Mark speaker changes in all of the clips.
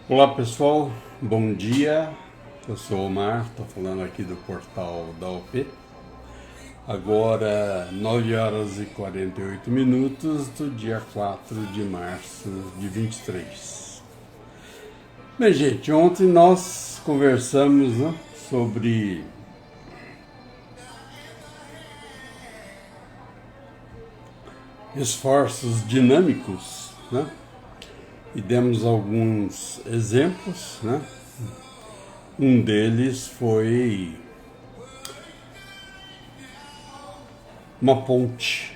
Speaker 1: Olá pessoal, bom dia. Eu sou o Omar, estou falando aqui do portal da OP. Agora 9 horas e 48 minutos do dia 4 de março de 23. Bem, gente, ontem nós conversamos, né, sobre esforços dinâmicos, né? E demos alguns exemplos, né? Um deles foi uma ponte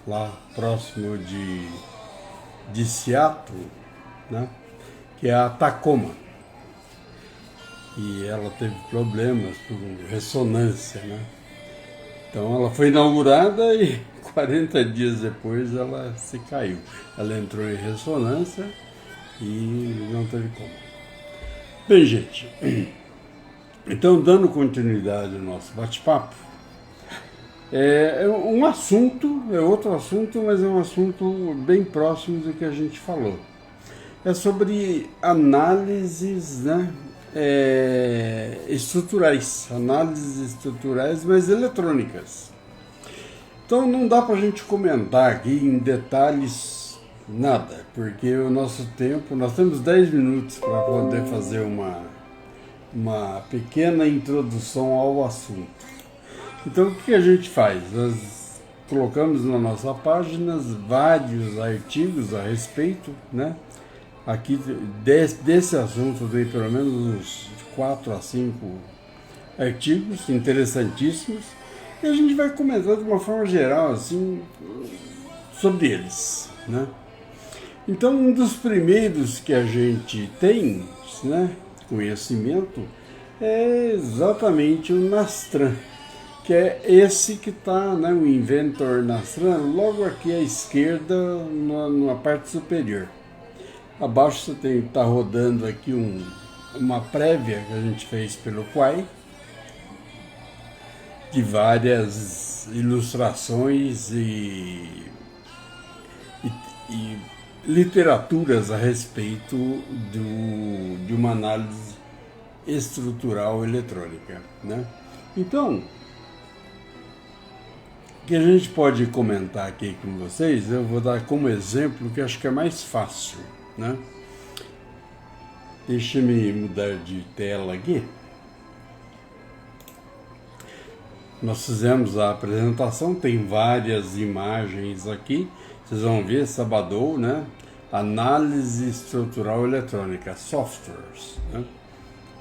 Speaker 1: lá próximo de Seattle, né? Que é a Tacoma. E ela teve problemas por ressonância, né? Então ela foi inaugurada e 40 dias depois ela se caiu. Ela entrou em ressonância e não teve como. Bem, gente, então dando continuidade ao nosso bate-papo, é um assunto, é outro assunto, mas é um assunto bem próximo do que a gente falou. É sobre análises, né, análises estruturais, mas eletrônicas. Então não dá para a gente comentar aqui em detalhes nada, porque o nosso tempo, nós temos 10 minutos para poder fazer uma pequena introdução ao assunto. Então o que a gente faz? Nós colocamos na nossa página vários artigos a respeito, né? Aqui desse assunto tem pelo menos uns 4 a 5 artigos interessantíssimos e a gente vai comentar de uma forma geral assim sobre eles, né? Então um dos primeiros que a gente tem, né, conhecimento é exatamente o Nastran, que é esse que está, né, o Inventor Nastran, logo aqui à esquerda na parte superior. Abaixo você está rodando aqui uma prévia que a gente fez pelo Quai, de várias ilustrações e literaturas a respeito de uma análise estrutural eletrônica, né? Então, o que a gente pode comentar aqui com vocês, eu vou dar como exemplo que acho que é mais fácil, né? Deixa-me mudar de tela aqui. Nós fizemos a apresentação, tem várias imagens aqui. Vocês vão ver, Sabadou, né? Análise estrutural eletrônica, softwares, né?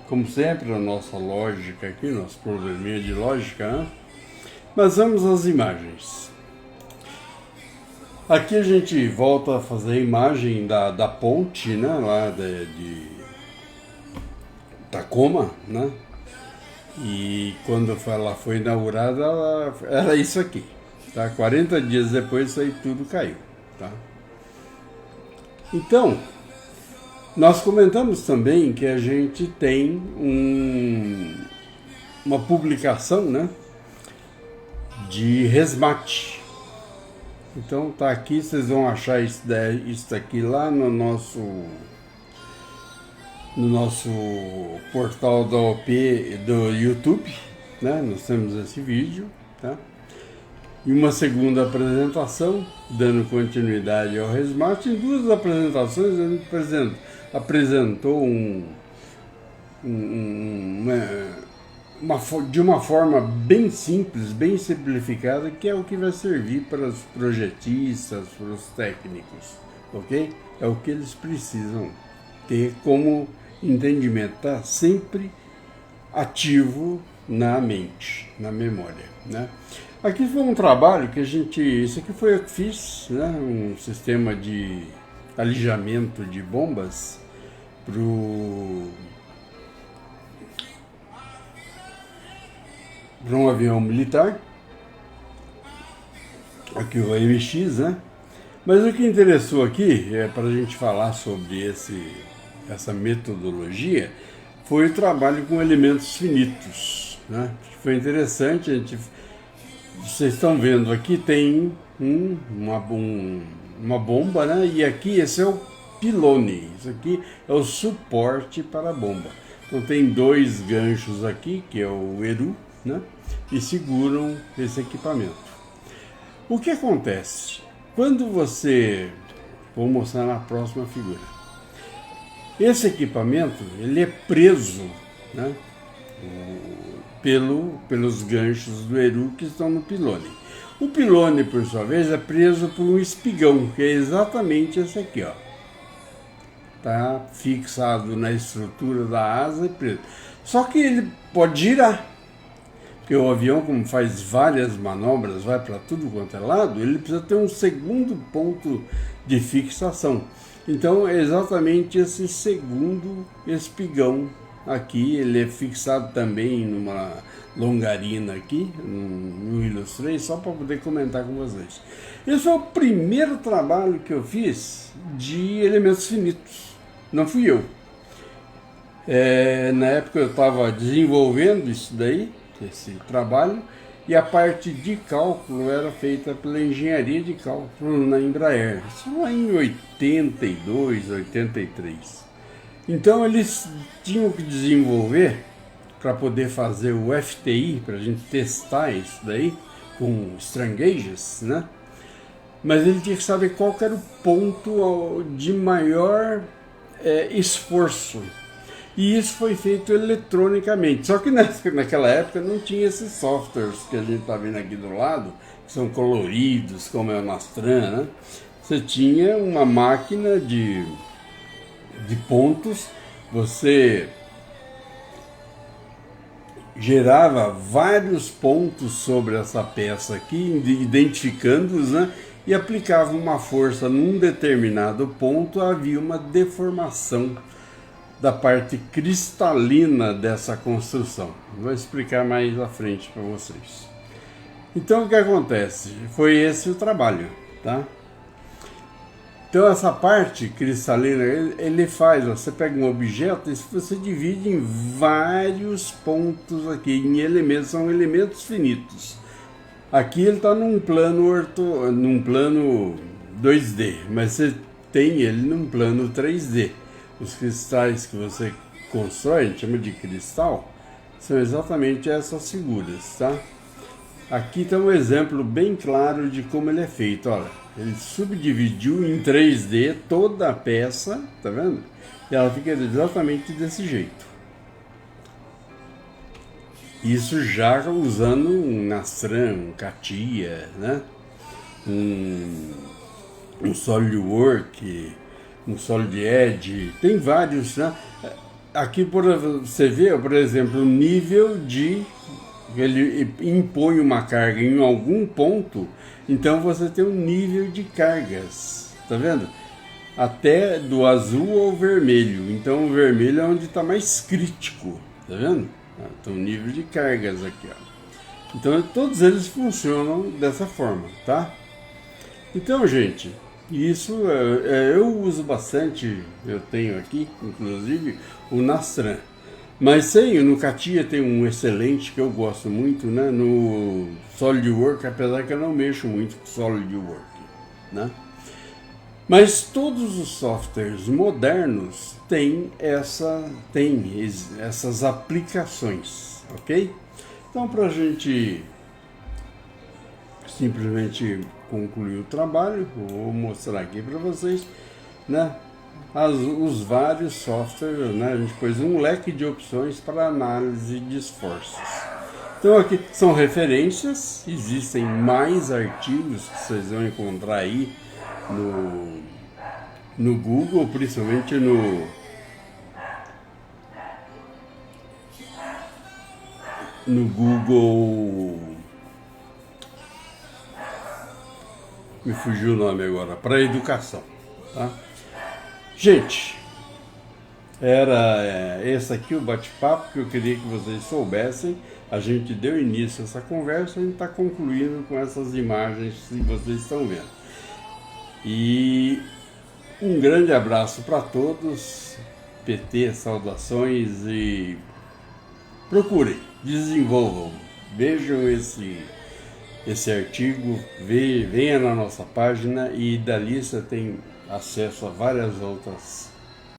Speaker 1: Como sempre, a nossa lógica aqui, nosso probleminha de lógica, né? Mas vamos às imagens. Aqui a gente volta a fazer a imagem da ponte, né? Lá de Tacoma, né? E quando ela foi inaugurada, era isso aqui. Tá? 40 dias depois, isso aí tudo caiu. Tá? Então, nós comentamos também que a gente tem uma publicação, né, de resmate. Então tá aqui, vocês vão achar isso aqui lá no nosso portal da OP do YouTube, né? Nós temos esse vídeo, tá? E uma segunda apresentação, dando continuidade ao resmate. Em duas apresentações a gente apresentou de uma forma bem simples, bem simplificada, que é o que vai servir para os projetistas, para os técnicos, ok? É o que eles precisam ter como entendimento, tá sempre ativo na mente, na memória, né? Aqui foi um trabalho que isso aqui foi eu que fiz, né? Um sistema de alijamento de bombas para um avião militar, aqui o AMX, né? Mas o que interessou aqui, para a gente falar sobre essa metodologia, foi o trabalho com elementos finitos, né? Foi interessante, vocês estão vendo aqui tem uma bomba, né? E aqui esse é pilone. Isso aqui é o suporte para a bomba. Então tem dois ganchos aqui, que é o Eru, né, e seguram esse equipamento. O que acontece? Quando você... Vou mostrar na próxima figura. Esse equipamento, ele é preso, né, pelos ganchos do Eru que estão no pilone. O pilone, por sua vez, é preso por um espigão, que é exatamente esse aqui, ó. Tá fixado na estrutura da asa e preso. Só que ele pode girar, porque o avião, como faz várias manobras, vai para tudo quanto é lado, ele precisa ter um segundo ponto de fixação. Então é exatamente esse segundo espigão aqui, ele é fixado também numa longarina aqui, no Illustrator, só para poder comentar com vocês. Esse foi o primeiro trabalho que eu fiz de elementos finitos, não fui eu. Na época eu estava desenvolvendo isso daí, esse trabalho, e a parte de cálculo era feita pela engenharia de cálculo na Embraer, isso lá em 82, 83. Então eles tinham que desenvolver, para poder fazer o FTI, para a gente testar isso daí, com strain gauges, né? Mas ele tinha que saber qual que era o ponto de maior esforço. E isso foi feito eletronicamente. Só que naquela época não tinha esses softwares que a gente está vendo aqui do lado, que são coloridos, como é o Nastran, né? Você tinha uma máquina de pontos, você gerava vários pontos sobre essa peça aqui, identificando-os, né? E aplicava uma força num determinado ponto, havia uma deformação da parte cristalina dessa construção. Vou explicar mais à frente para vocês. Então o que acontece? Foi esse o trabalho, tá? Então essa parte cristalina, ele faz, você pega um objeto e você divide em vários pontos aqui, em elementos, são elementos finitos. Aqui ele está num plano 2D, mas você tem ele num plano 3D. Os cristais que você constrói, a gente chama de cristal, são exatamente essas figuras, tá? Aqui está um exemplo bem claro de como ele é feito, olha. Ele subdividiu em 3D toda a peça, tá vendo? E ela fica exatamente desse jeito. Isso já usando um Nastran, um CATIA, né? Um SolidWorks, um Solid Edge, tem vários, né? Aqui você vê, por exemplo, o nível de... Ele impõe uma carga em algum ponto, então você tem um nível de cargas, tá vendo? Até do azul ao vermelho, então o vermelho é onde está mais crítico, tá vendo? Então nível de cargas aqui, ó. Então todos eles funcionam dessa forma, tá? Então, gente, isso eu uso bastante, eu tenho aqui, inclusive, o Nastran. Mas no CATIA tem um excelente que eu gosto muito, né? No SolidWorks, apesar que eu não mexo muito com SolidWorks, né? Mas todos os softwares modernos têm essas aplicações, ok? Então, para a gente simplesmente concluir o trabalho, eu vou mostrar aqui para vocês, né? Os vários softwares, né? A gente pôs um leque de opções para análise de esforços. Então aqui são referências, existem mais artigos que vocês vão encontrar aí no Google, principalmente no Google, me fugiu o nome agora, para educação, tá? Gente, era esse aqui o bate-papo que eu queria que vocês soubessem. A gente deu início a essa conversa e a gente está concluindo com essas imagens que vocês estão vendo. E um grande abraço para todos, PT, saudações e procurem, desenvolvam, vejam esse artigo, venha na nossa página e dali você tem acesso a várias outras